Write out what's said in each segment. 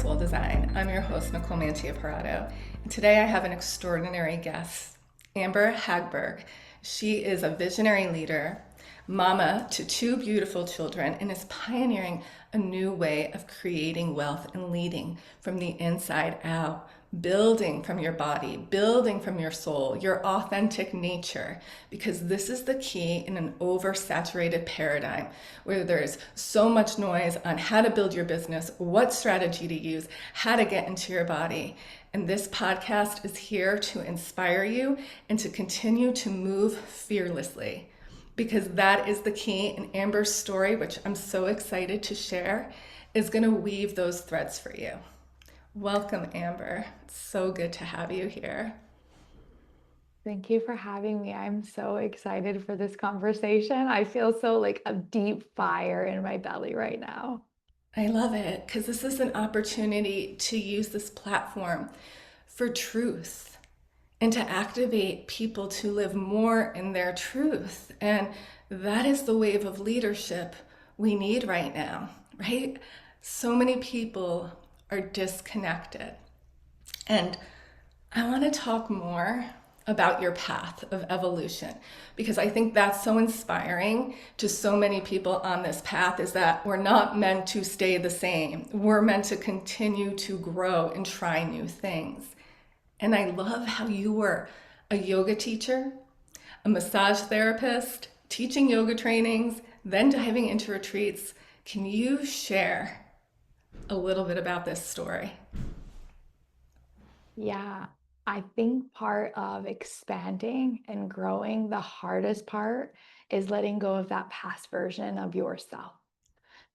Soul Design. I'm your host, Nicole Mantia-Parado. And today I have an extraordinary guest, Amber Hagberg. She is a visionary leader, mama to two beautiful children, and is pioneering a new way of creating wealth and leading from the inside out, building from your body, building from your soul, your authentic nature, because this is the key in an oversaturated paradigm where there's so much noise on how to build your business, what strategy to use, how to get into your body. And this podcast is here to inspire you and to continue to move fearlessly, because that is the key. And Amber's story, which I'm so excited to share, is going to weave those threads for you. Welcome, Amber. It's so good to have you here. Thank you for having me. I'm so excited for this conversation. I feel so like a deep fire in my belly right now. I love it because this is an opportunity to use this platform for truth and to activate people to live more in their truth. And that is the wave of leadership we need right now, right? So many people are disconnected. And I want to talk more about your path of evolution, because I think that's so inspiring to so many people on this path, is that we're not meant to stay the same. We're meant to continue to grow and try new things. And I love how you were a yoga teacher, a massage therapist, teaching yoga trainings, then diving into retreats. Can you share a little bit about this story? Yeah, I think part of expanding and growing, the hardest part is letting go of that past version of yourself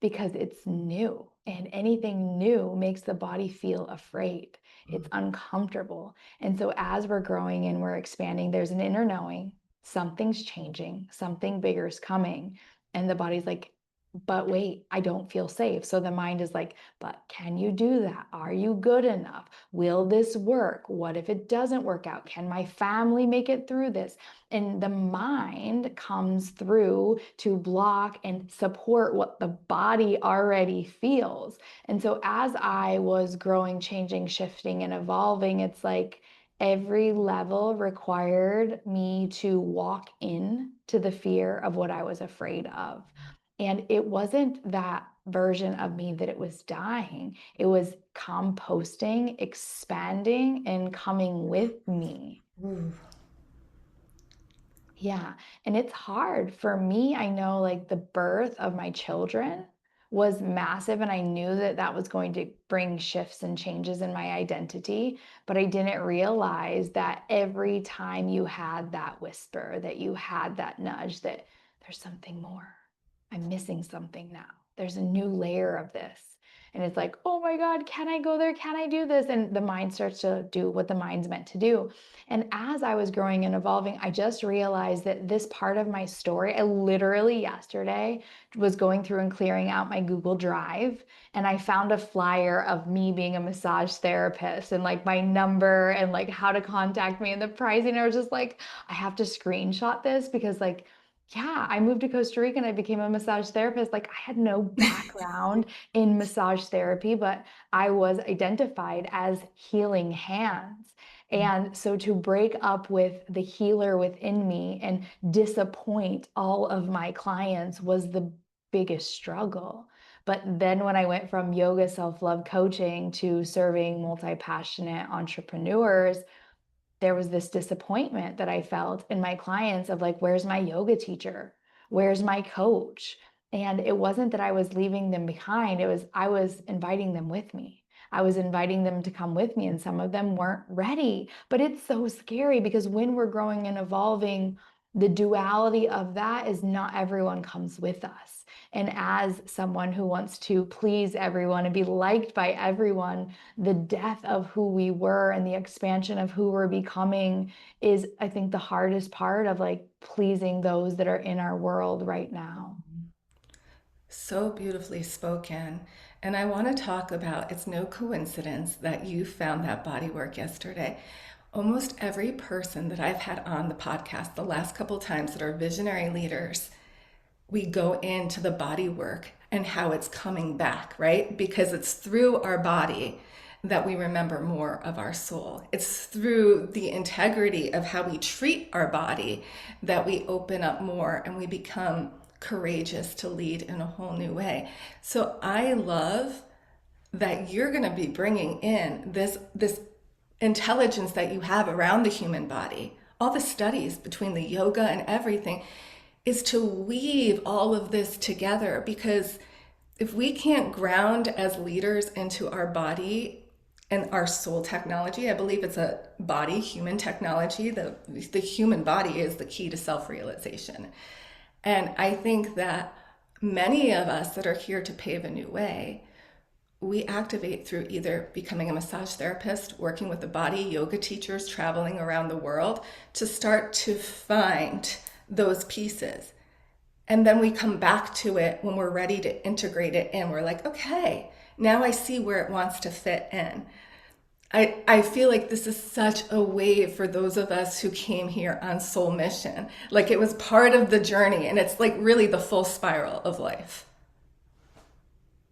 because it's new. And anything new makes the body feel afraid. It's uncomfortable. And so, as we're growing and we're expanding, there's an inner knowing something's changing, something bigger is coming. And the body's like, but wait, I don't feel safe. So the mind is like, but can you do that? Are you good enough? Will this work? What if it doesn't work out? Can my family make it through this? And the mind comes through to block and support what the body already feels. And so as I was growing, changing, shifting, and evolving, it's like every level required me to walk in to the fear of what I was afraid of. And it wasn't that version of me that it was dying. It was composting, expanding, and coming with me. Ooh. Yeah. And it's hard for me. I know like the birth of my children was massive, and I knew that that was going to bring shifts and changes in my identity. But I didn't realize that every time you had that whisper, that you had that nudge, that there's something more. I'm missing something now. There's a new layer of this. And it's like, oh my God, can I go there? Can I do this? And the mind starts to do what the mind's meant to do. And as I was growing and evolving, I just realized that this part of my story, I literally yesterday was going through and clearing out my Google Drive, and I found a flyer of me being a massage therapist and like my number and like how to contact me and the pricing. I was just like, I have to screenshot this because like, yeah, I moved to Costa Rica and I became a massage therapist. Like I had no background in massage therapy, but I was identified as healing hands. And so to break up with the healer within me and disappoint all of my clients was the biggest struggle. But then when I went from yoga self-love coaching to serving multi-passionate entrepreneurs, there was this disappointment that I felt in my clients of like, where's my yoga teacher? Where's my coach? And it wasn't that I was leaving them behind. It was, I was inviting them with me. I was inviting them to come with me, and some of them weren't ready. But it's so scary because when we're growing and evolving, the duality of that is not everyone comes with us. And as someone who wants to please everyone and be liked by everyone, the death of who we were and the expansion of who we're becoming is, I think, the hardest part of like pleasing those that are in our world right now. So beautifully spoken. And I want to talk about, it's no coincidence that you found that body work yesterday. Almost every person that I've had on the podcast the last couple times that are visionary leaders, we go into the body work and how it's coming back, right? Because it's through our body that we remember more of our soul. It's through the integrity of how we treat our body that we open up more and we become courageous to lead in a whole new way. So I love that you're going to be bringing in this intelligence that you have around the human body. All the studies between the yoga and everything is to weave all of this together, because if we can't ground as leaders into our body and our soul technology, I believe it's a body human technology. The human body is the key to self-realization. And I think that many of us that are here to pave a new way, we activate through either becoming a massage therapist, working with the body, yoga teachers, traveling around the world to start to find those pieces. And then we come back to it when we're ready to integrate it in. We're like, okay, now I see where it wants to fit in. I feel like this is such a wave for those of us who came here on soul mission. Like it was part of the journey, and it's like really the full spiral of life.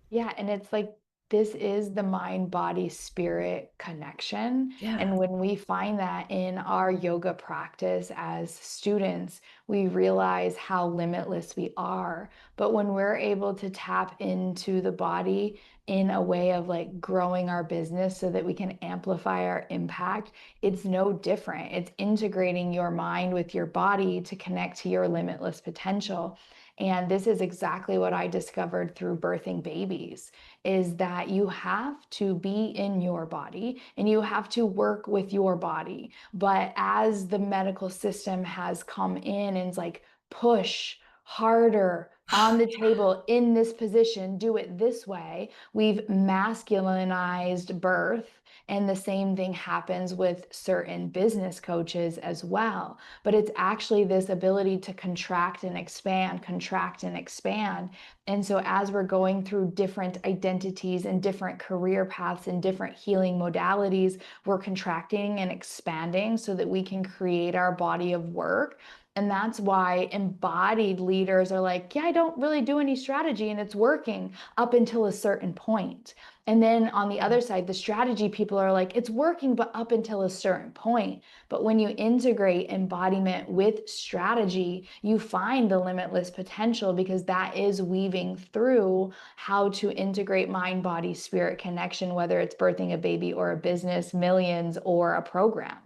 Yeah, and it's like this is the mind body spirit connection. Yeah. And when we find that in our yoga practice as students, we realize how limitless we are. But when we're able to tap into the body in a way of like growing our business so that we can amplify our impact, it's no different. It's integrating your mind with your body to connect to your limitless potential. And this is exactly what I discovered through birthing babies, is that you have to be in your body and you have to work with your body. But as the medical system has come in and it's like, push harder on the table in this position, do it this way, we've masculinized birth. And the same thing happens with certain business coaches as well. But it's actually this ability to contract and expand, contract and expand. And so, as we're going through different identities and different career paths and different healing modalities, we're contracting and expanding so that we can create our body of work. And that's why embodied leaders are like, yeah, I don't really do any strategy and it's working up until a certain point. And then on the other side, the strategy people are like, it's working, but up until a certain point. But when you integrate embodiment with strategy, you find the limitless potential, because that is weaving through how to integrate mind, body, spirit connection, whether it's birthing a baby or a business, millions, or a program.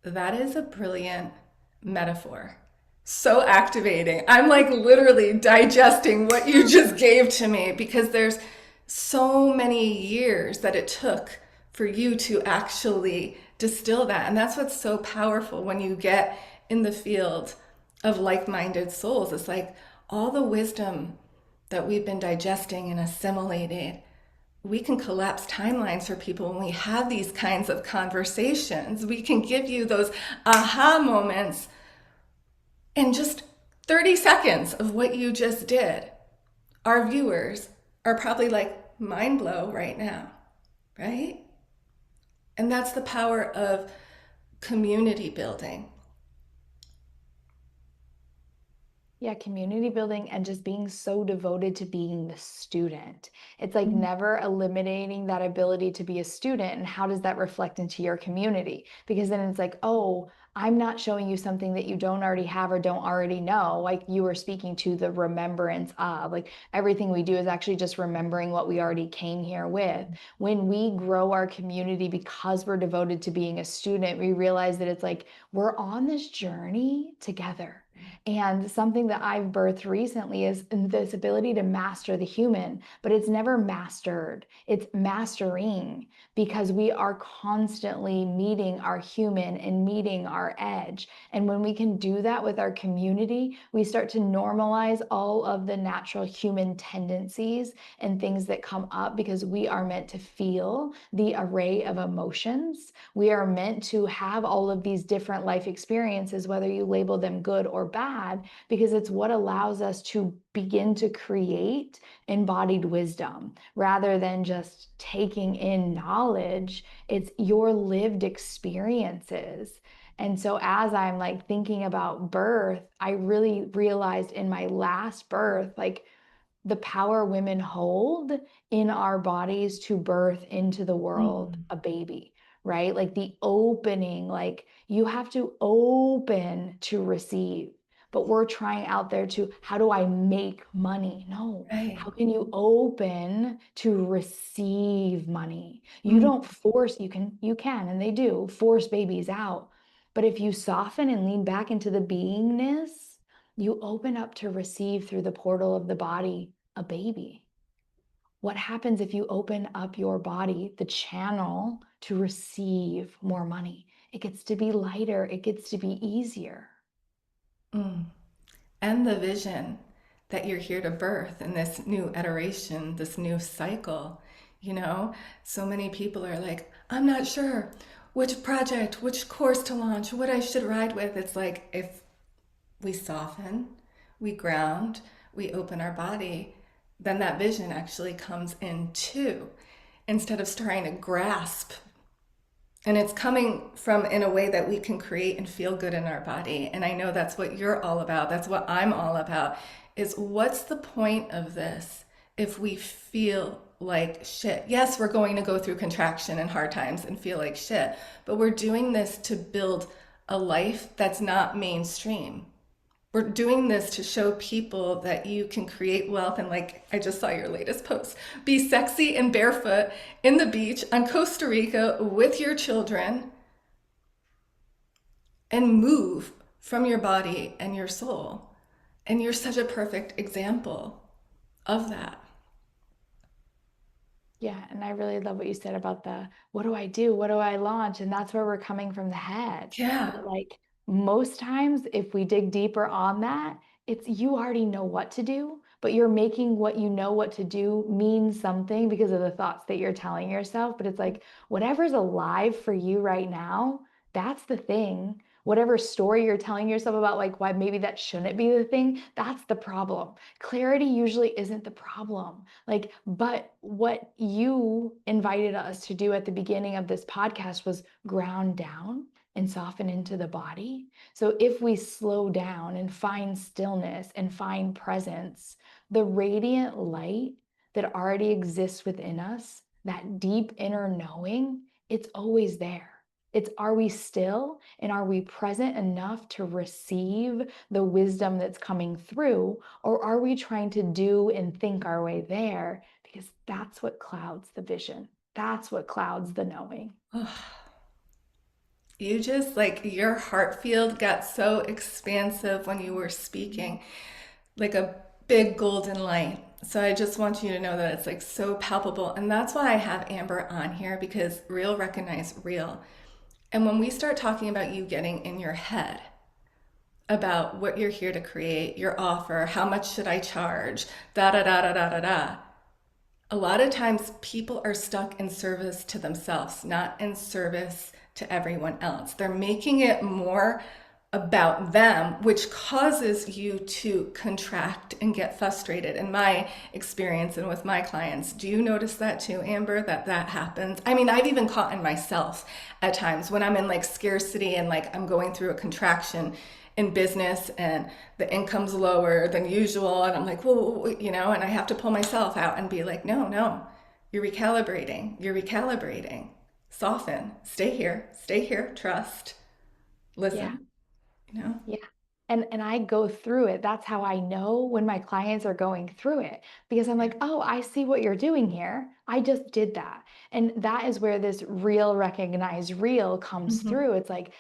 That is a brilliant metaphor. So activating. I'm like literally digesting what you just gave to me, because there's so many years that it took for you to actually distill that. And that's what's so powerful when you get in the field of like minded souls. It's like all the wisdom that we've been digesting and assimilating, we can collapse timelines for people when we have these kinds of conversations. We can give you those aha moments in just 30 seconds of what you just did. Our viewers are probably like mind blow right now, right? And that's the power of community building. Yeah, community building and just being so devoted to being the student. It's like never eliminating that ability to be a student. And how does that reflect into your community? Because then it's like, oh, I'm not showing you something that you don't already have or don't already know. Like you were speaking to the remembrance of, like everything we do is actually just remembering what we already came here with. When we grow our community because we're devoted to being a student, we realize that it's like we're on this journey together. And something that I've birthed recently is this ability to master the human, but it's never mastered, it's mastering, because we are constantly meeting our human and meeting our edge. And when we can do that with our community, we start to normalize all of the natural human tendencies and things that come up, because we are meant to feel the array of emotions. We are meant to have all of these different life experiences, whether you label them good or bad, because it's what allows us to begin to create embodied wisdom rather than just taking in knowledge. It's your lived experiences. And so as I'm like thinking about birth, I really realized in my last birth, like the power women hold in our bodies to birth into the world Mm. a baby, right? Like the opening, like you have to open to receive. But we're trying out there to, how do I make money? No. Right. How can you open to receive money? You Mm. don't force, you can, and they do force babies out. But if you soften and lean back into the beingness, you open up to receive through the portal of the body a baby. What happens if you open up your body, the channel to receive more money? It gets to be lighter, it gets to be easier. Mm. And the vision that you're here to birth in this new iteration, this new cycle. You know, so many people are like, I'm not sure which project, which course to launch, what I should ride with. It's like if we soften, we ground, we open our body, then that vision actually comes in too, instead of trying to grasp. And it's coming from in a way that we can create and feel good in our body. And I know that's what you're all about. That's what I'm all about. Is what's the point of this if we feel like shit? Yes, we're going to go through contraction and hard times and feel like shit, but we're doing this to build a life that's not mainstream. We're doing this to show people that you can create wealth. And like I just saw your latest post, be sexy and barefoot in the beach on Costa Rica with your children and move from your body and your soul. And you're such a perfect example of that. Yeah, and I really love what you said about the what do I do? What do I launch? And that's where we're coming from the head. Yeah. But like most times, if we dig deeper on that, it's you already know what to do, but you're making what you know what to do mean something because of the thoughts that you're telling yourself. But it's like whatever's alive for you right now, that's the thing. Whatever story you're telling yourself about, like why maybe that shouldn't be the thing, that's the problem. Clarity usually isn't the problem. Like, but what you invited us to do at the beginning of this podcast was ground down and soften into the body. So if we slow down and find stillness and find presence, the radiant light that already exists within us, that deep inner knowing, it's always there. It's are we still and are we present enough to receive the wisdom that's coming through? Or are we trying to do and think our way there? Because that's what clouds the vision. That's what clouds the knowing. You just like your heart field got so expansive when you were speaking, like a big golden light. So I just want you to know that it's like so palpable. And that's why I have Amber on here because real recognize real. And when we start talking about you getting in your head about what you're here to create, your offer, how much should I charge, da da da da da da da. A lot of times people are stuck in service to themselves, not in service to everyone else. They're making it more about them, which causes you to contract and get frustrated. In my experience and with my clients, do you notice that too, Amber, that that happens? I mean, I've even caught in myself at times when I'm in like scarcity and like I'm going through a contraction in business and the income's lower than usual. And I'm like, well, you know, and I have to pull myself out and be like, no, no, you're recalibrating. You're recalibrating. Soften. Stay here. Trust. Yeah. Listen. You know? Yeah. And I go through it. That's how I know when my clients are going through it because I'm Yeah. like, "Oh, I see what you're doing here. I just did that." And that is where this real recognize real comes Mm-hmm. through. It's like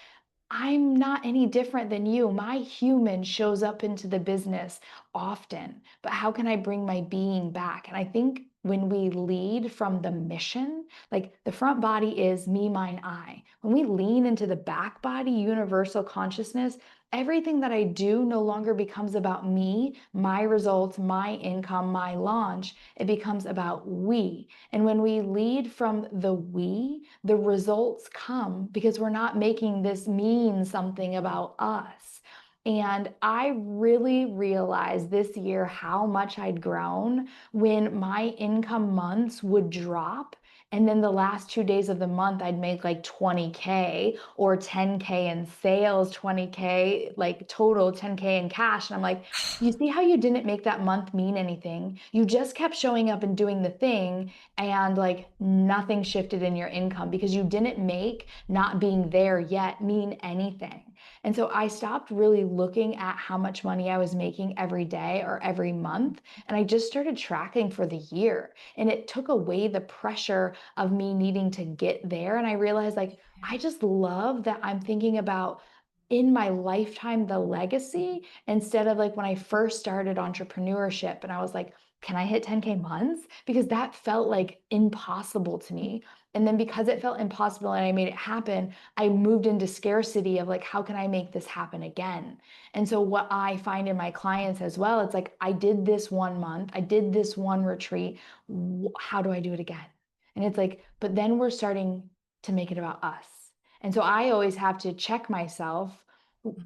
I'm not any different than you. My human shows up into the business often, but how can I bring my being back? And I think when we lead from the mission, like the front body is me, mine, I. When we lean into the back body, universal consciousness, everything that I do no longer becomes about me, my results, my income, my launch. It becomes about we. And when we lead from the we, the results come because we're not making this mean something about us. And I really realized this year how much I'd grown when my income months would drop And then the last 2 days of the month, I'd make like 20K or 10K in sales, 20K, like total 10K in cash. And I'm like, you see how you didn't make that month mean anything? You just kept showing up and doing the thing, and like nothing shifted in your income because you didn't make not being there yet mean anything. And so I stopped really looking at how much money I was making every day or every month. And I just started tracking for the year. And it took away the pressure of me needing to get there. And I realized, like, I just love that I'm thinking about in my lifetime the legacy instead of like when I first started entrepreneurship and I was like, can I hit 10K months? Because that felt like impossible to me. And then because it felt impossible and I made it happen, I moved into scarcity of like, how can I make this happen again? And so, what I find in my clients as well, it's like, I did this 1 month, I did this one retreat. How do I do it again? And it's like, but then we're starting to make it about us. And so, I always have to check myself.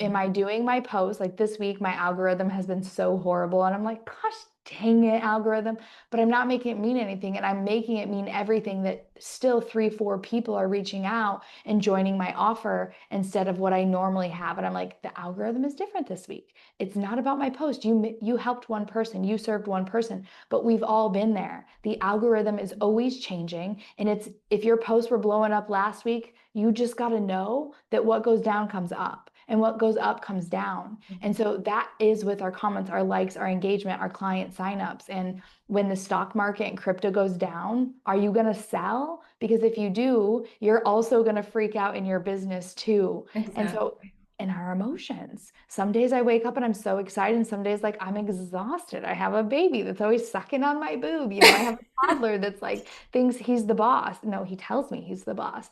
Am I doing my post? Like this week, my algorithm has been so horrible. And I'm like, gosh, dang it, algorithm. But I'm not making it mean anything. And I'm making it mean everything that still 3, 4 people are reaching out and joining my offer instead of what I normally have. And I'm like, the algorithm is different this week. It's not about my post. You helped one person, you served one person, but we've all been there. The algorithm is always changing. And it's if your posts were blowing up last week, you just got to know that what goes down comes up and what goes up comes down. And so that is with our comments, our likes, our engagement, our client signups. And when the stock market and crypto goes down, are you going to sell? Because if you do, you're also going to freak out in your business too. And so, Exactly. in our emotions, some days I wake up and I'm so excited, and some days like I'm exhausted. I have a baby that's always sucking on my boob. I have a toddler that's like thinks he's the boss. No, he tells me he's the boss.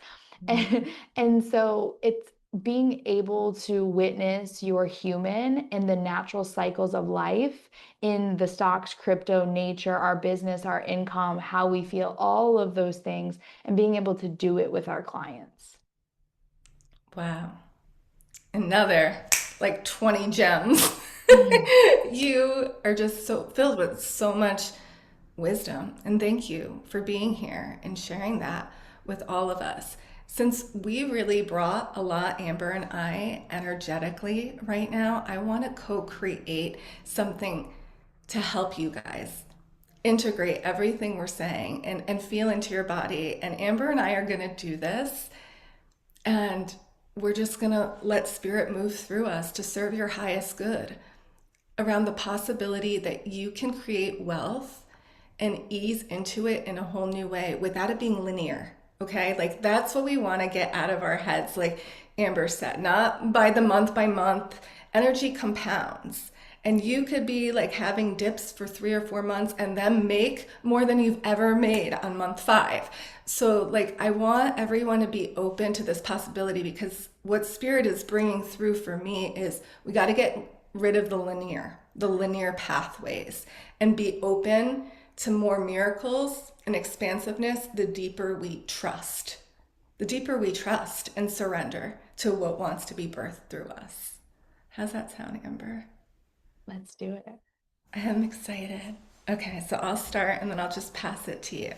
And so it's being able to witness your human in the natural cycles of life, in the stocks, crypto, nature, our business, our income, how we feel, all of those things, and being able to do it with our clients. Wow. Another like 20 gems. Mm. You are just so filled with so much wisdom. And thank you for being here and sharing that with all of us. Since we really brought a lot, Amber and I, energetically right now, I want to co create something to help you guys integrate everything we're saying and feel into your body. And Amber and I are going to do this. And we're just going to let spirit move through us to serve your highest good around the possibility that you can create wealth and ease into it in a whole new way without it being linear. Okay, like that's what we want to get out of our heads, like Amber said, not by the month by month. Energy compounds. And you could be like having dips for 3 or 4 months and then make more than you've ever made on month 5. So, like, I want everyone to be open to this possibility because what spirit is bringing through for me is we got to get rid of the linear pathways, and be open to more miracles and expansiveness the deeper we trust and surrender to what wants to be birthed through us. How's that sound, Amber? Let's do it. I am excited. Okay, so I'll start and then I'll just pass it to you.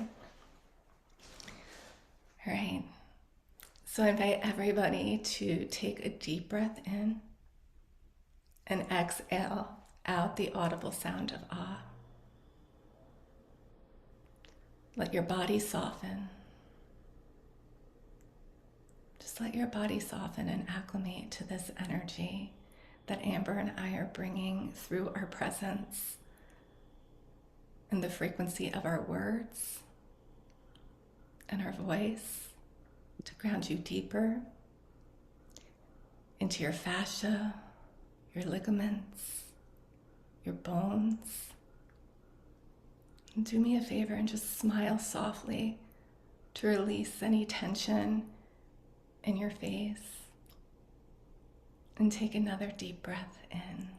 All right. So I invite everybody to take a deep breath in and exhale out the audible sound of awe. Let your body soften. Just let your body soften and acclimate to this energy that Amber and I are bringing through our presence and the frequency of our words and our voice to ground you deeper into your fascia, your ligaments, your bones. And do me a favor and just smile softly to release any tension in your face. And take another deep breath in,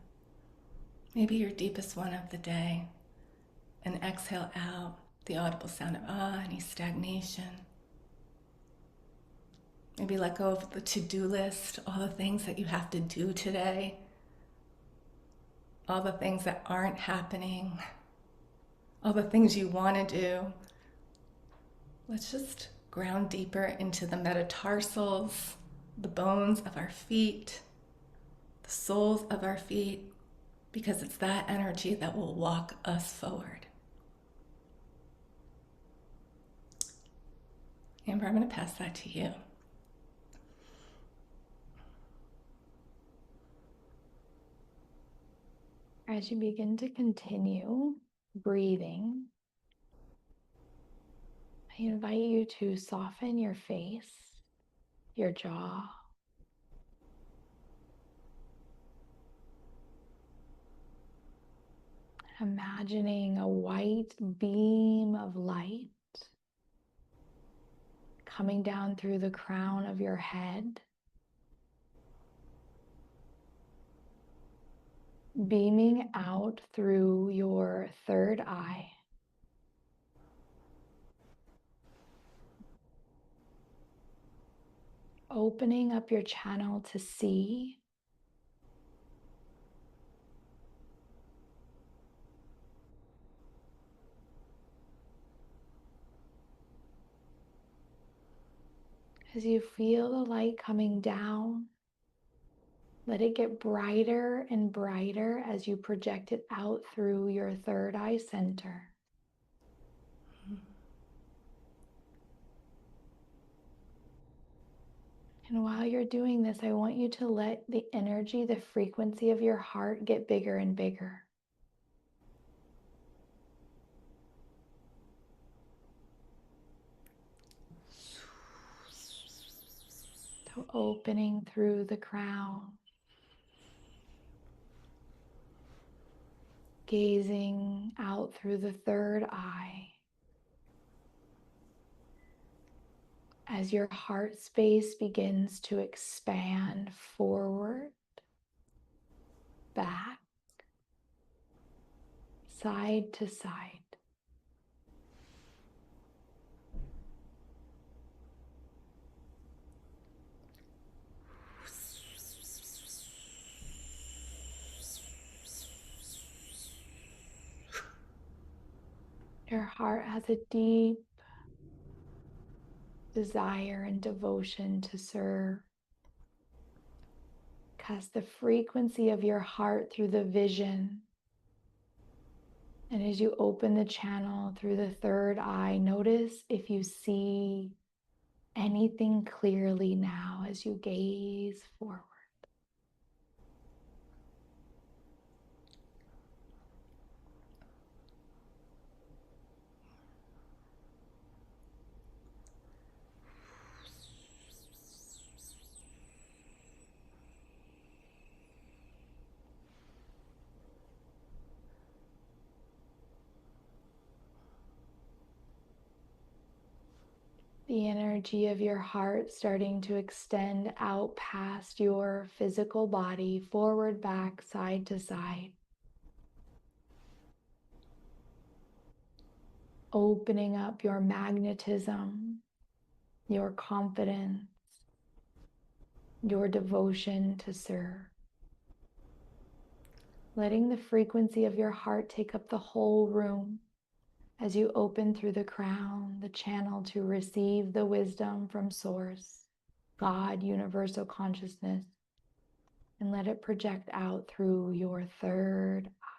maybe your deepest one of the day, and exhale out the audible sound of any stagnation. Maybe let go of the to-do list, all the things that you have to do today, all the things that aren't happening, all the things you want to do. Let's just ground deeper into the metatarsals, the bones of our feet, the soles of our feet, because it's that energy that will walk us forward. Amber, I'm going to pass that to you. As you begin to continue breathing, I invite you to soften your face, your jaw. Imagining a white beam of light coming down through the crown of your head, beaming out through your third eye, opening up your channel to see, as you feel the light coming down. Let it get brighter and brighter as you project it out through your third eye center. And while you're doing this, I want you to let the energy, the frequency of your heart get bigger and bigger. So opening through the crown, gazing out through the third eye. As your heart space begins to expand forward, back, side to side. Your heart has a deep desire and devotion to serve. Cast the frequency of your heart through the vision. And as you open the channel through the third eye, notice if you see anything clearly now as you gaze forward. The energy of your heart starting to extend out past your physical body, forward, back, side to side. Opening up your magnetism, your confidence, your devotion to serve. Letting the frequency of your heart take up the whole room as you open through the crown, the channel to receive the wisdom from Source, God, universal consciousness, and let it project out through your third eye.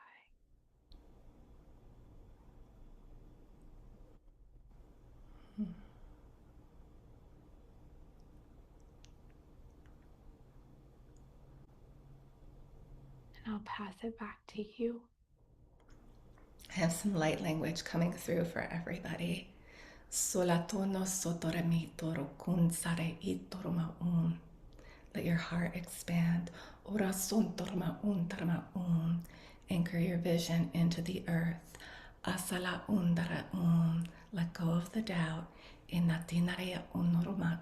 And I'll pass it back to you. I have some light language coming through for everybody. Solatono sotorami toro kun sare itoroma Let your heart expand. Ora son torma tarma Anchor your vision into the earth. Asala undara Let go of the doubt. Inatinarea unoroma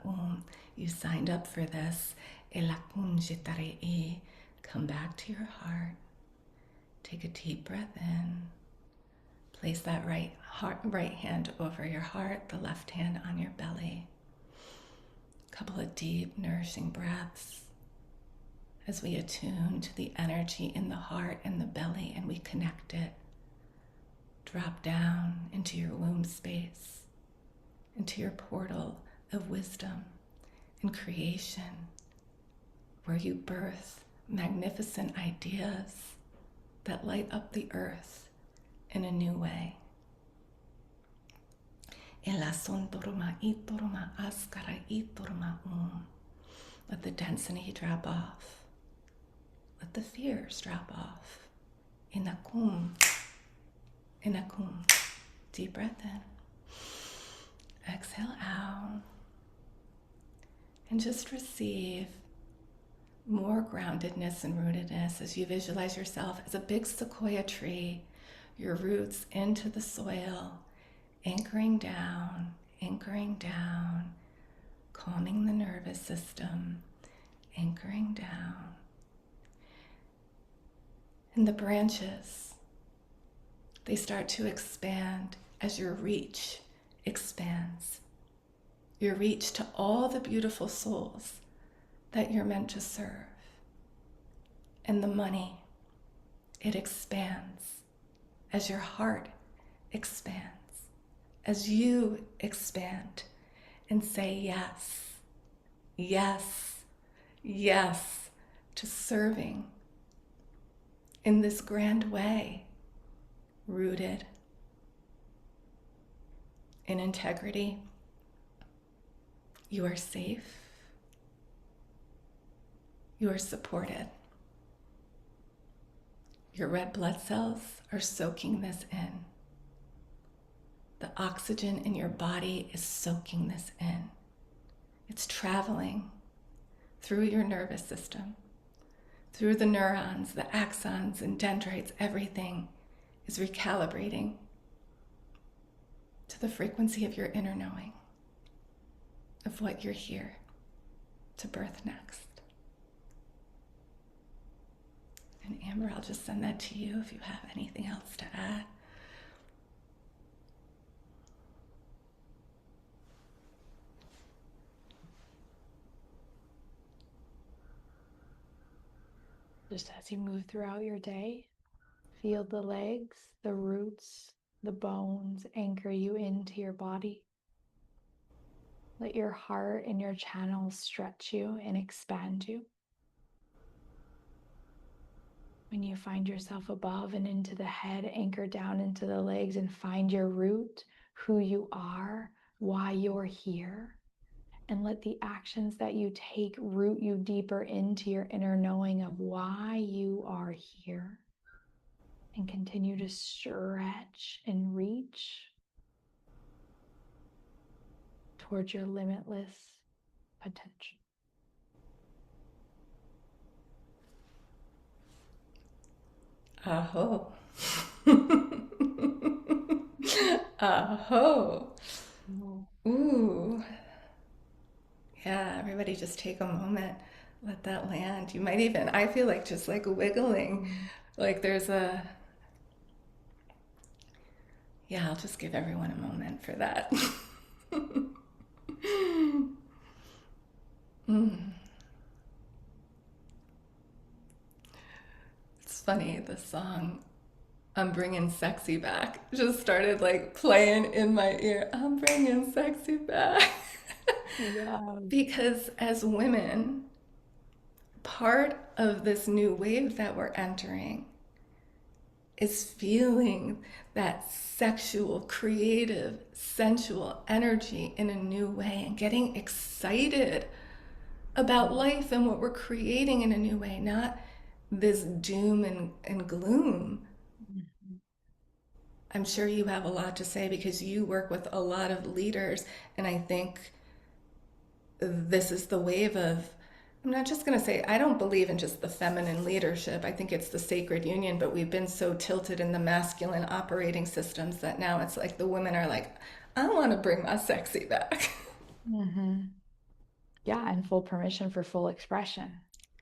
You signed up for this. Elakunjitare Come back to your heart. Take a deep breath in. Place that right hand over your heart, the left hand on your belly. A couple of deep, nourishing breaths as we attune to the energy in the heart and the belly and we connect it. Drop down into your womb space, into your portal of wisdom and creation, where you birth magnificent ideas that light up the earth in a new way. Let the density drop off. Let the fears drop off. Inakum. Inakum. Deep breath in. Exhale out. And just receive more groundedness and rootedness as you visualize yourself as a big sequoia tree, your roots into the soil, anchoring down, calming the nervous system, anchoring down. And the branches, they start to expand as your reach expands. Your reach to all the beautiful souls that you're meant to serve. And the money, it expands as your heart expands, as you expand and say yes, yes, yes to serving in this grand way, rooted in integrity. You are safe. You are supported. Your red blood cells are soaking this in. The oxygen in your body is soaking this in. It's traveling through your nervous system, through the neurons, the axons and dendrites. Everything is recalibrating to the frequency of your inner knowing, of what you're here to birth next. And Amber, I'll just send that to you if you have anything else to add. Just as you move throughout your day, feel the legs, the roots, the bones anchor you into your body. Let your heart and your channels stretch you and expand you. When you find yourself above and into the head, anchor down into the legs and find your root, who you are, why you're here. And let the actions that you take root you deeper into your inner knowing of why you are here. And continue to stretch and reach towards your limitless potential. Aho. Aho. Ooh. Yeah, everybody just take a moment. Let that land. You might even, I feel like just like wiggling. Like there's a, yeah, I'll just give everyone a moment for that. It's funny, the song I'm Bringing Sexy Back just started like playing in my ear. I'm bringing sexy back. Yeah. Because as women, part of this new wave that we're entering is feeling that sexual, creative, sensual energy in a new way and getting excited about life and what we're creating in a new way, not this doom and gloom. I'm sure you have a lot to say because you work with a lot of leaders, and I think this is the wave of, I'm not just going to say, I don't believe in just the feminine leadership. I think it's the sacred union, but we've been so tilted in the masculine operating systems that now it's like the women are like, I want to bring my sexy back. Mm-hmm. Yeah, and full permission for full expression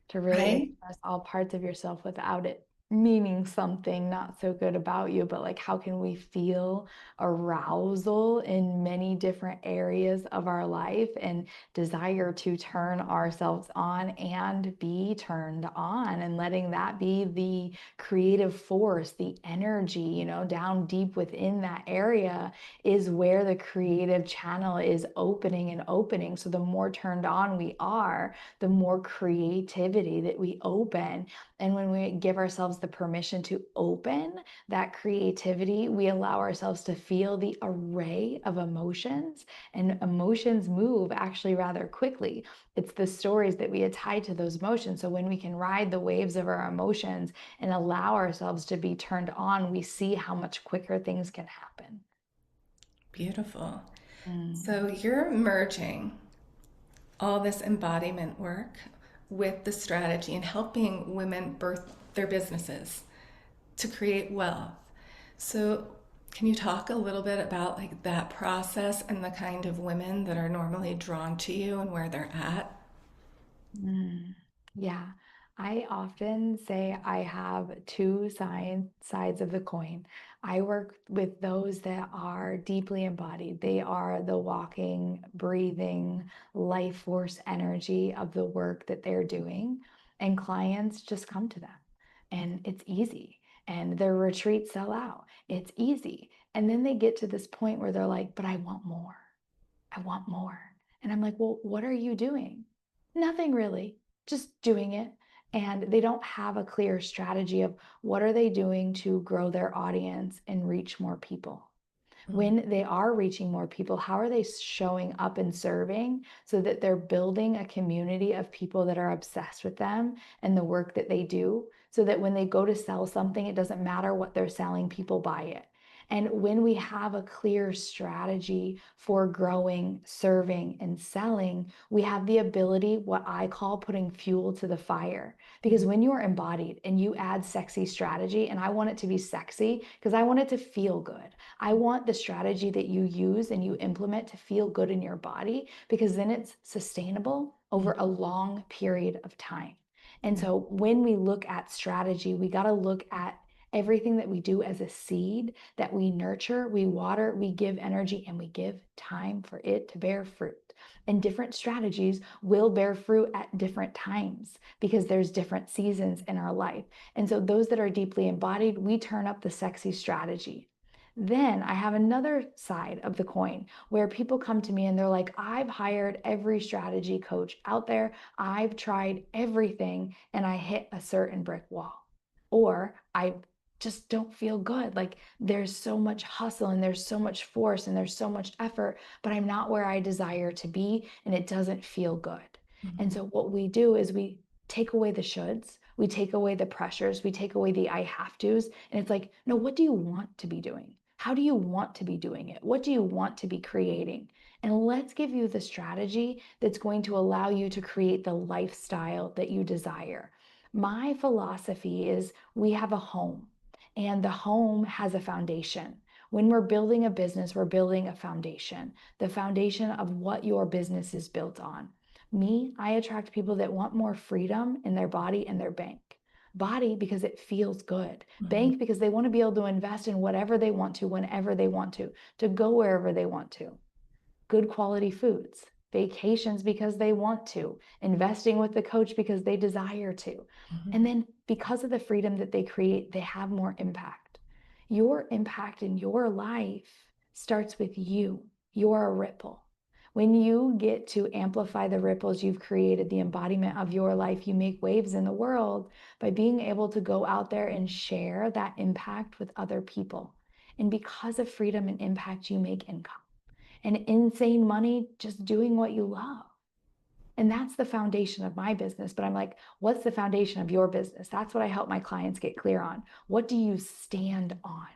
to really Right? express all parts of yourself without it. meaning something not so good about you, but like how can we feel arousal in many different areas of our life and desire to turn ourselves on and be turned on, and letting that be the creative force, the energy, down deep within that area is where the creative channel is opening and opening. So the more turned on we are, the more creativity that we open. And when we give ourselves the permission to open that creativity, we allow ourselves to feel the array of emotions, and emotions move actually rather quickly. It's the stories that we tie to those emotions. So when we can ride the waves of our emotions and allow ourselves to be turned on, we see how much quicker things can happen. Beautiful. Mm. So you're merging all this embodiment work with the strategy and helping women birth their businesses to create wealth. So can you talk a little bit about like that process and the kind of women that are normally drawn to you and where they're at? Mm, yeah, I often say I have two sides of the coin. I work with those that are deeply embodied. They are the walking, breathing, life force energy of the work that they're doing. And clients just come to them, and it's easy. And their retreats sell out. It's easy. And then they get to this point where they're like, but I want more. I want more. And I'm like, well, what are you doing? Nothing really, just doing it. And they don't have a clear strategy of what are they doing to grow their audience and reach more people. Mm-hmm. When they are reaching more people, how are they showing up and serving so that they're building a community of people that are obsessed with them and the work that they do, so that when they go to sell something, it doesn't matter what they're selling, people buy it. And when we have a clear strategy for growing, serving, and selling, we have the ability, what I call putting fuel to the fire. Because when you're embodied and you add sexy strategy, and I want it to be sexy because I want it to feel good. I want the strategy that you use and you implement to feel good in your body, because then it's sustainable over a long period of time. And Yeah. so when we look at strategy, we got to look at everything that we do as a seed that we nurture, we water, we give energy, and we give time for it to bear fruit. And different strategies will bear fruit at different times because there's different seasons in our life. And so those that are deeply embodied, we turn up the sexy strategy. Then I have another side of the coin where people come to me and they're like, I've hired every strategy coach out there. I've tried everything and I hit a certain brick wall. Or I just don't feel good. Like there's so much hustle and there's so much force and there's so much effort, but I'm not where I desire to be and it doesn't feel good. And Mm-hmm. so what we do is we take away the shoulds, we take away the pressures, we take away the I have tos. And it's like, no, what do you want to be doing? How do you want to be doing it? What do you want to be creating? And let's give you the strategy that's going to allow you to create the lifestyle that you desire. My philosophy is we have a home, and the home has a foundation. When we're building a business, we're building a foundation, the foundation of what your business is built on. Me, I attract people that want more freedom in their body and their bank. Body because it feels good. Mm-hmm. Bank because they want to be able to invest in whatever they want to, whenever they want to go wherever they want to. Good quality foods, vacations because they want to, investing with the coach because they desire to. Mm-hmm. And then because of the freedom that they create, they have more impact. Your impact in your life starts with you. You're a ripple. When you get to amplify the ripples you've created, the embodiment of your life, you make waves in the world by being able to go out there and share that impact with other people. And because of freedom and impact, you make income and insane money just doing what you love. And that's the foundation of my business. But I'm like, what's the foundation of your business? That's what I help my clients get clear on. What do you stand on?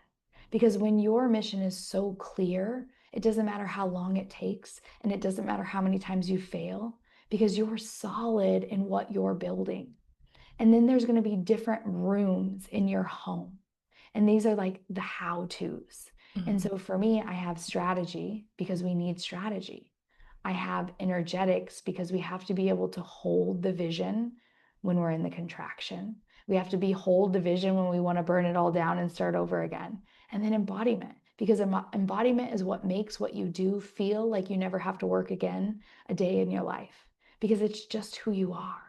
Because when your mission is so clear, it doesn't matter how long it takes and it doesn't matter how many times you fail, because you're solid in what you're building. And then there's going to be different rooms in your home. And these are like the how to's. And Mm-hmm. so for me, I have strategy because we need strategy. I have energetics because we have to be able to hold the vision when we're in the contraction. We have to be whole division when we want to burn it all down and start over again. And then embodiment, because embodiment is what makes what you do feel like you never have to work again a day in your life, because it's just who you are.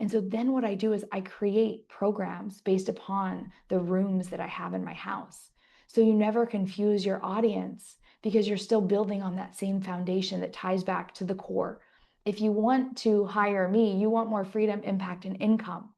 And so then what I do is I create programs based upon the rooms that I have in my house. So you never confuse your audience because you're still building on that same foundation that ties back to the core. If you want to hire me, you want more freedom, impact, and income.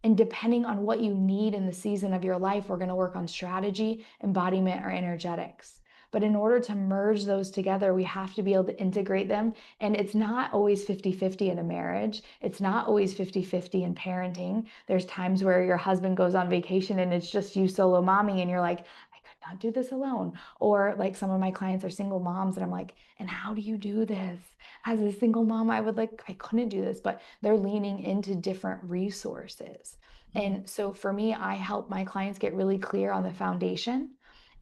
And depending on what you need in the season of your life, we're going to work on strategy, embodiment, or energetics. But in order to merge those together, we have to be able to integrate them. And it's not always 50-50 in a marriage. It's not always 50-50 in parenting. There's times where your husband goes on vacation and it's just you solo mommy, and you're like, I could not do this alone. Or like some of my clients are single moms, and I'm like, and how do you do this? As a single mom, I couldn't do this, but they're leaning into different resources. And so for me, I help my clients get really clear on the foundation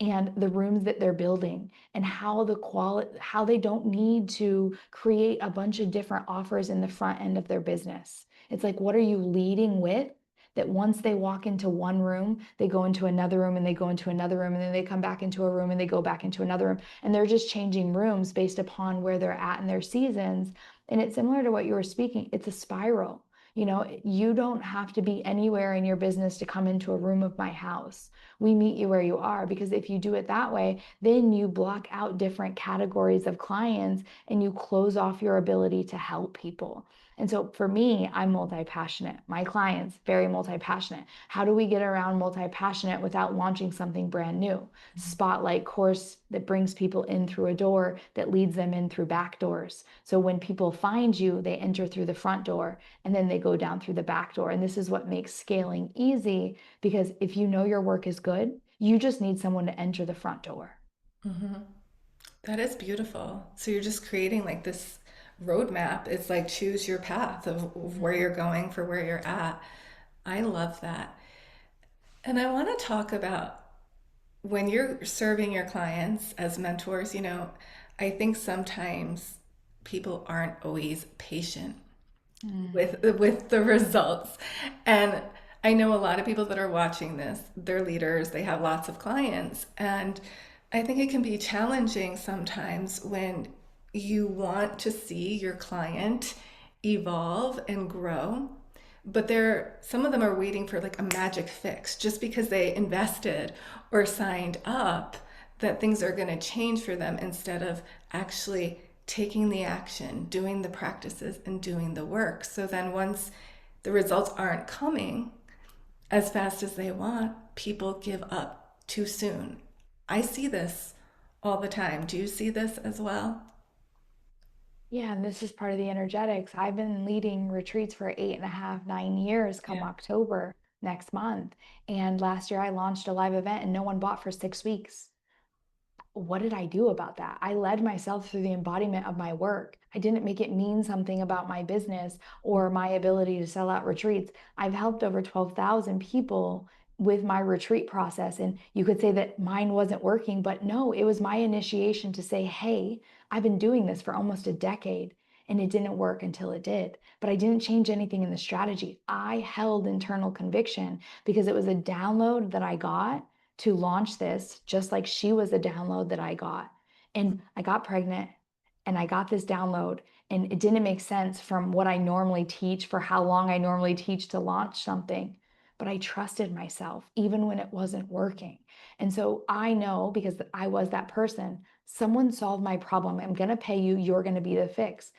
and the rooms that they're building, and how they don't need to create a bunch of different offers in the front end of their business. It's like, what are you leading with, that once they walk into one room, they go into another room, and they go into another room, and then they come back into a room, and they go back into another room, and they're just changing rooms based upon where they're at in their seasons. And it's similar to what you were speaking. It's a spiral. You don't have to be anywhere in your business to come into a room of my house. We meet you where you are, because if you do it that way, then you block out different categories of clients and you close off your ability to help people. And so for me, I'm multi-passionate. My clients, very multi-passionate. How do we get around multi-passionate without launching something brand new? Spotlight course that brings people in through a door that leads them in through back doors. So when people find you, they enter through the front door and then they go down through the back door. And this is what makes scaling easy, because if you know your work is good, you just need someone to enter the front door. Mhm. That is beautiful. So you're just creating like this roadmap. It's like choose your path of where you're going for where you're at. I love that. And I want to talk about when you're serving your clients as mentors, I think sometimes people aren't always patient Mm. with the results. And I know a lot of people that are watching this, they're leaders, they have lots of clients, and I think it can be challenging sometimes when you want to see your client evolve and grow, but some of them are waiting for like a magic fix just because they invested or signed up, that things are going to change for them instead of actually taking the action, doing the practices, and doing the work. So then once the results aren't coming as fast as they want, people give up too soon. I see this all the time. Do you see this as well? Yeah, and this is part of the energetics. I've been leading retreats for 8.5, 9 years come Yeah. October next month. And last year I launched a live event and no one bought for 6 weeks. What did I do about that? I led myself through the embodiment of my work. I didn't make it mean something about my business or my ability to sell out retreats. I've helped over 12,000 people with my retreat process. And you could say that mine wasn't working, but no, it was my initiation to say, hey, I've been doing this for almost a decade and it didn't work until it did. But I didn't change anything in the strategy. I held internal conviction because it was a download that I got to launch this, just like she was a download that I got. And I got pregnant and I got this download, and it didn't make sense from what I normally teach for how long I normally teach to launch something. But I trusted myself even when it wasn't working. And so I know, because I was that person, someone solved my problem. I'm going to pay you. You're going to be the fix.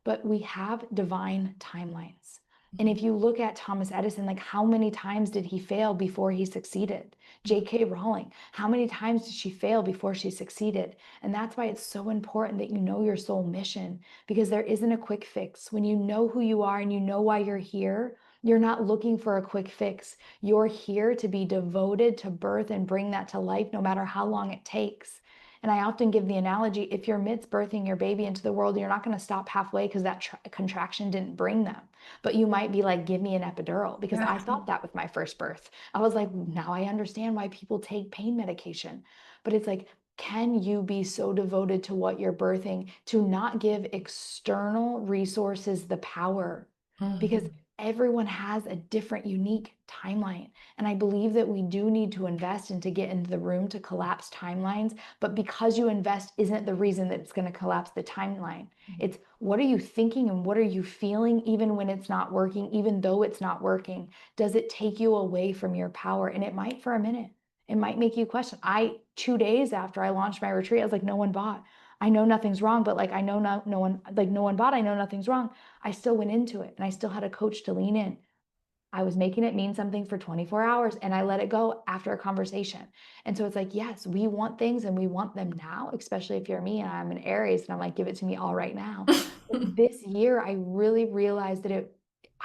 But we have divine timelines. And if you look at Thomas Edison, like how many times did he fail before he succeeded? J.K. Rowling, how many times did she fail before she succeeded? And that's why it's so important that you know your soul mission, because there isn't a quick fix. When you know who you are and you know why you're here, you're not looking for a quick fix. You're here to be devoted to birth and bring that to life, no matter how long it takes. And I often give the analogy, if you're midst birthing your baby into the world, you're not going to stop halfway because that contraction didn't bring them. But you might be like, give me an epidural, because Yeah. I thought that with my first birth. I was like, now I understand why people take pain medication. But it's like, can you be so devoted to what you're birthing to not give external resources the power because Mhm. everyone has a different, unique timeline. And I believe that we do need to invest and to get into the room to collapse timelines. But because you invest isn't the reason that it's going to collapse the timeline. It's what are you thinking and what are you feeling, even when it's not working, even though it's not working? Does it take you away from your power? And it might for a minute. It might make you question. 2 days after I launched my retreat, I was like, no one bought. I know nothing's wrong, but like I know no one, like no one bought. I know nothing's wrong. I still went into it and I still had a coach to lean in. I was making it mean something for 24 hours and I let it go after a conversation. And so it's like, yes, we want things and we want them now, especially if you're me and I'm an Aries and I'm like, give it to me all right now. But this year, I really realized that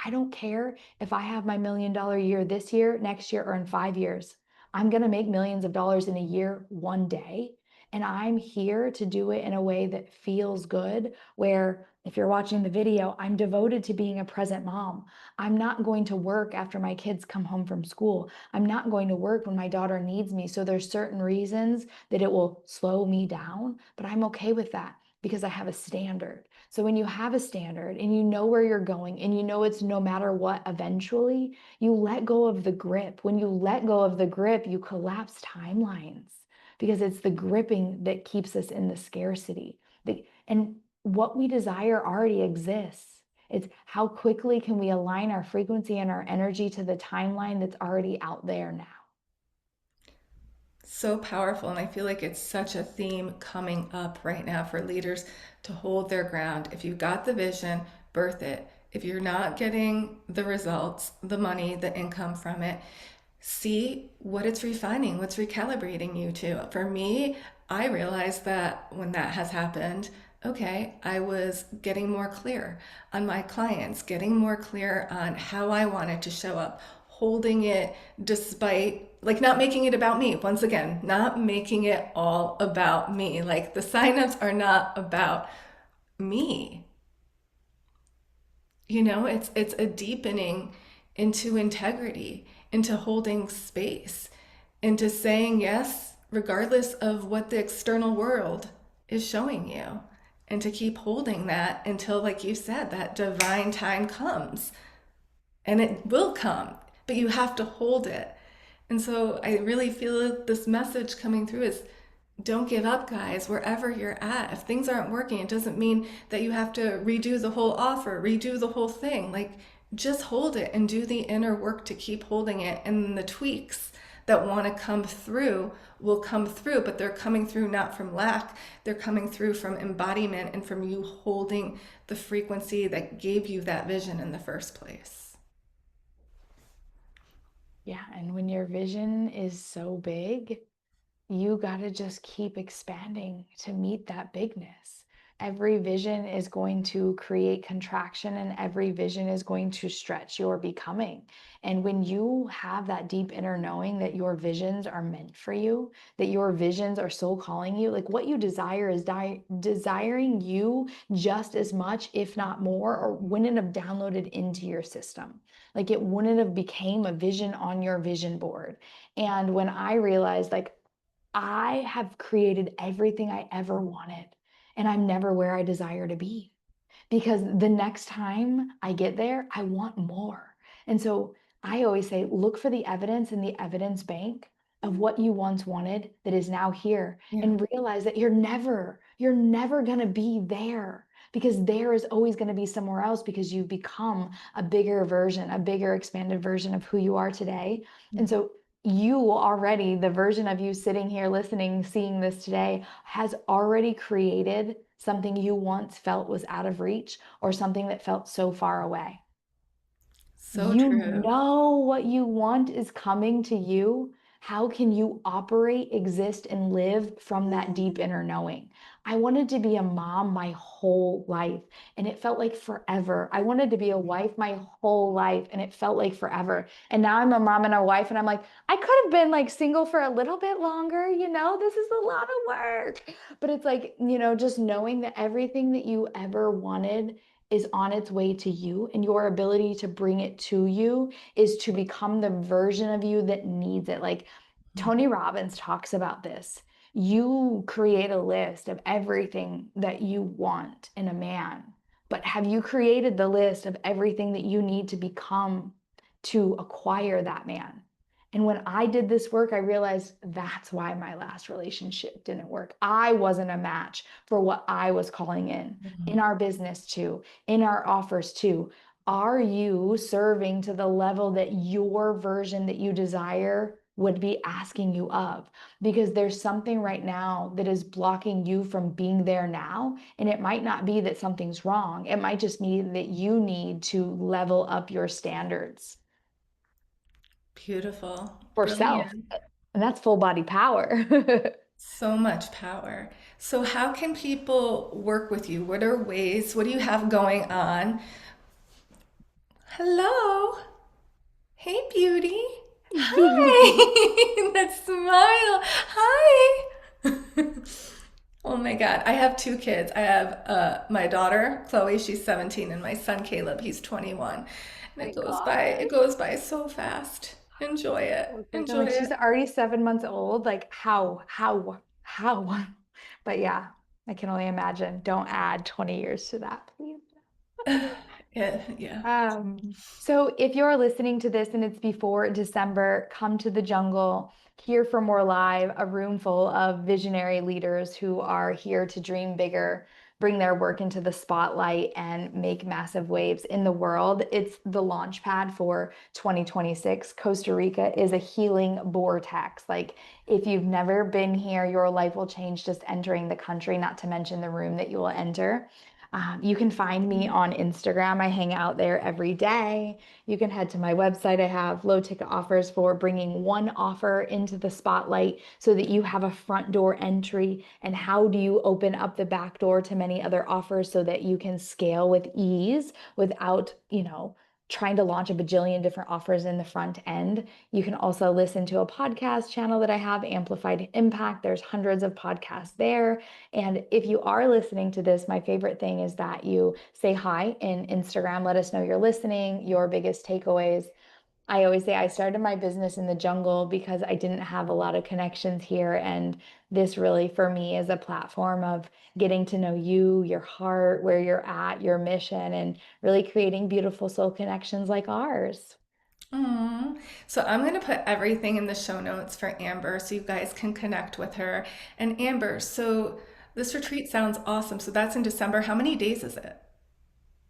I don't care if I have my $1 million year this year, next year, or in 5 years. I'm going to make millions of dollars in a year one day. And I'm here to do it in a way that feels good, where if you're watching the video, I'm devoted to being a present mom. I'm not going to work after my kids come home from school. I'm not going to work when my daughter needs me. So there's certain reasons that it will slow me down, but I'm okay with that because I have a standard. So when you have a standard and you know where you're going and you know it's no matter what eventually, you let go of the grip. When you let go of the grip, you collapse timelines because it's the gripping that keeps us in the scarcity. And what we desire already exists. It's how quickly can we align our frequency and our energy to the timeline that's already out there now. So powerful. And I feel like it's such a theme coming up right now for leaders to hold their ground. If you've got the vision, birth it. If you're not getting the results, the money, the income from it, see what it's refining, what's recalibrating you to. For me, I realized that when that has happened, okay, I was getting more clear on my clients, getting more clear on how I wanted to show up, holding it despite, like, not making it about me. Once again, not making it all about me. Like, the signups are not about me. It's a deepening into integrity, into holding space, into saying yes, regardless of what the external world is showing you, and to keep holding that until, like you said, that divine time comes. And it will come, but you have to hold it. And so I really feel this message coming through is don't give up, guys, wherever you're at. If things aren't working, it doesn't mean that you have to redo the whole offer, redo the whole thing. Like, just hold it and do the inner work to keep holding it. And the tweaks that want to come through will come through, but they're coming through not from lack. They're coming through from embodiment and from you holding the frequency that gave you that vision in the first place. Yeah. And when your vision is so big, you got to just keep expanding to meet that bigness. Every vision is going to create contraction, and every vision is going to stretch your becoming. And when you have that deep inner knowing that your visions are meant for you, that your visions are soul calling you, like what you desire is desiring you just as much, if not more, or wouldn't have downloaded into your system. Like it wouldn't have became a vision on your vision board. And when I realized, like, I have created everything I ever wanted, and I'm never where I desire to be, because the next time I get there, I want more. And so I always say, look for the evidence in the evidence bank of what you once wanted that is now here, Yeah. and realize that you're never going to be there, because there is always going to be somewhere else, because you've become a bigger version, a bigger expanded version of who you are today. And so you already, the version of you sitting here listening, seeing this today, has already created something you once felt was out of reach, or something that felt so far away. So You true. know what you want is coming to you. How can you operate, exist, and live from that deep inner knowing? I wanted to be a mom my whole life, and it felt like forever. I wanted to be a wife my whole life, and it felt like forever. And now I'm a mom and a wife, and I'm like, I could have been like single for a little bit longer. This is a lot of work. But it's like, just knowing that everything that you ever wanted is on its way to you, and your ability to bring it to you is to become the version of you that needs it. Like Tony Robbins talks about this. You create a list of everything that you want in a man. But have you created the list of everything that you need to become to acquire that man? And when I did this work, I realized that's why my last relationship didn't work. I wasn't a match for what I was calling in our business too, in our offers too. Are you serving to the level that your version that you desire would be asking you of? Because there's something right now that is blocking you from being there now. And it might not be that something's wrong. It might just mean that you need to level up your standards Beautiful. for self. Brilliant. And that's full body power. So much power. So, how can people work with you? What are ways? What do you have going on? Hello. Hey, beauty. Hi. That smile. Hi. Oh my God. I have two kids. I have my daughter, Chloe, she's 17, and my son, Caleb, he's 21. And My it gosh. goes by so fast. Enjoy it. So quick. I'm Enjoy like, she's it. already 7 months old. Like, how? But yeah, I can only imagine. Don't add 20 years to that, please. Yeah, yeah. So if you're listening to this and it's before December, come to the jungle, here for more live, a room full of visionary leaders who are here to dream bigger, bring their work into the spotlight and make massive waves in the world. It's the launch pad for 2026. Costa Rica is a healing vortex. Like if you've never been here, your life will change just entering the country, not to mention the room that you will enter. You can find me on Instagram. I hang out there every day. You can head to my website. I have low ticket offers for bringing one offer into the spotlight so that you have a front door entry. And how do you open up the back door to many other offers so that you can scale with ease without, trying to launch a bajillion different offers in the front end. You can also listen to a podcast channel that I have, Amplified Impact. There's hundreds of podcasts there. And if you are listening to this, my favorite thing is that you say hi in Instagram. Let us know you're listening, your biggest takeaways. I always say I started my business in the jungle because I didn't have a lot of connections here. And this really, for me, is a platform of getting to know you, your heart, where you're at, your mission, and really creating beautiful soul connections like ours. Aw. So I'm going to put everything in the show notes for Amber so you guys can connect with her. And Amber, so this retreat sounds awesome. So that's in December. How many days is it?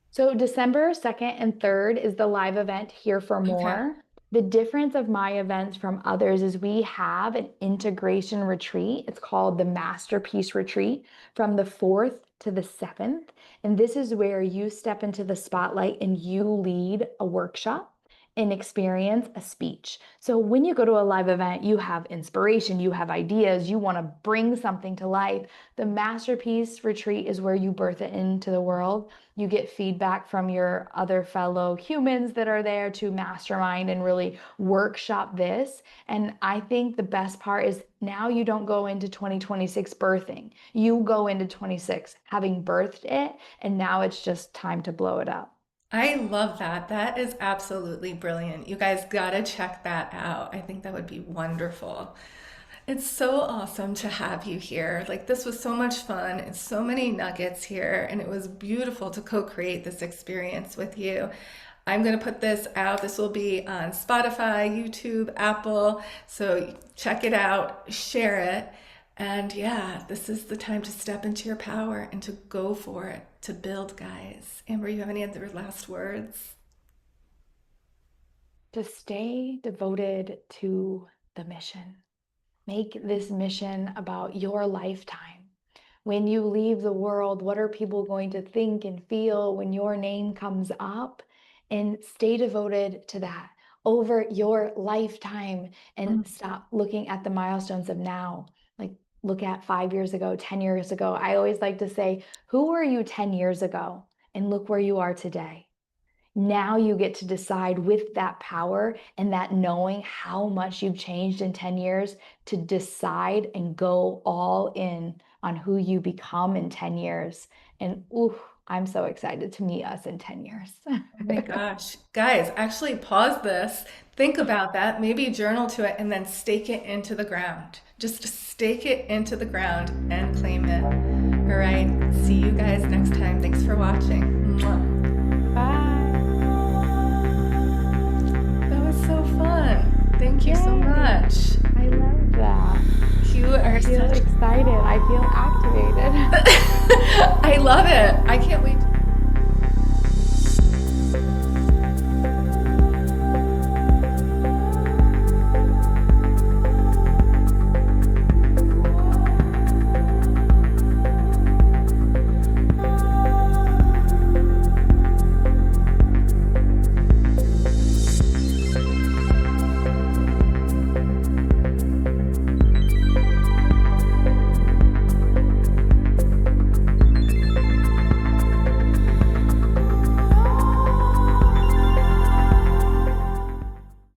So December 2nd and 3rd is the live event Here for Okay. More. The difference of my events from others is we have an integration retreat. It's called the Masterpiece Retreat from the 4th to the 7th. And this is where you step into the spotlight and you lead a workshop and experience a speech. So when you go to a live event, you have inspiration, you have ideas, you want to bring something to life. The Masterpiece Retreat is where you birth it into the world. You get feedback from your other fellow humans that are there to mastermind and really workshop this. And I think the best part is now you don't go into 2026 birthing. You go into 26 having birthed it, and now it's just time to blow it up. I love that. That is absolutely brilliant. You guys gotta check that out. I think that would be wonderful. It's so awesome to have you here. Like, this was so much fun and so many nuggets here, and it was beautiful to co-create this experience with you. I'm going to put this out. This will be on Spotify, YouTube, Apple. So check it out, share it. And yeah, this is the time to step into your power and to go for it, to build, guys. Amber, you have any other last words? To stay devoted to the mission. Make this mission about your lifetime. When you leave the world, what are people going to think and feel when your name comes up? And stay devoted to that over your lifetime and Mm. stop looking at the milestones of now. Like, look at 5 years ago, 10 years ago. I always like to say, who were you 10 years ago? And look where you are today. Now you get to decide with that power and that knowing how much you've changed in 10 years to decide and go all in on who you become in 10 years. And ooh, I'm so excited to meet us in 10 years. Oh my gosh. Guys, actually pause this. Think about that. Maybe journal to it and then stake it into the ground. Just stake it into the ground and claim it. All right, see you guys next time. Thanks for watching. Mwah. Bye. That was so fun. Thank you so Yay. much. I love that. You are I feel such... excited. I feel activated. I love it. I can't wait